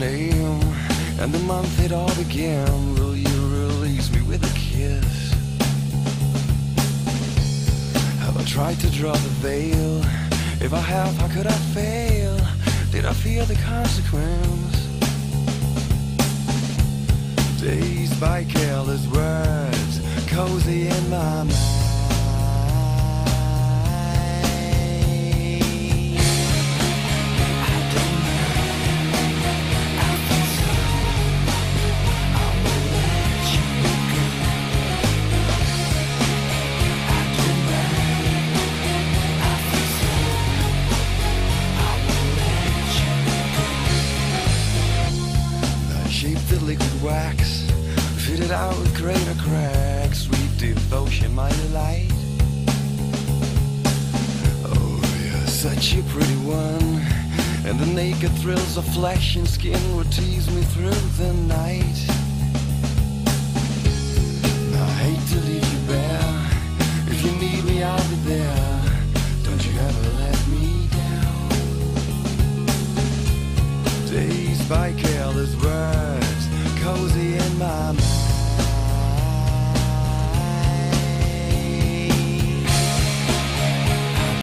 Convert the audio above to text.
name and the month it all began. Will you release me with a kiss? Have I tried to draw the veil? If I have, how could I fail? Did I fear the consequence? Dazed by careless words, cozy in my mind. The liquid wax, fitted out with greater cracks, sweet devotion, my delight. Oh, you're such a pretty one, and the naked thrills of flesh and skin would tease me through the night. I hate to leave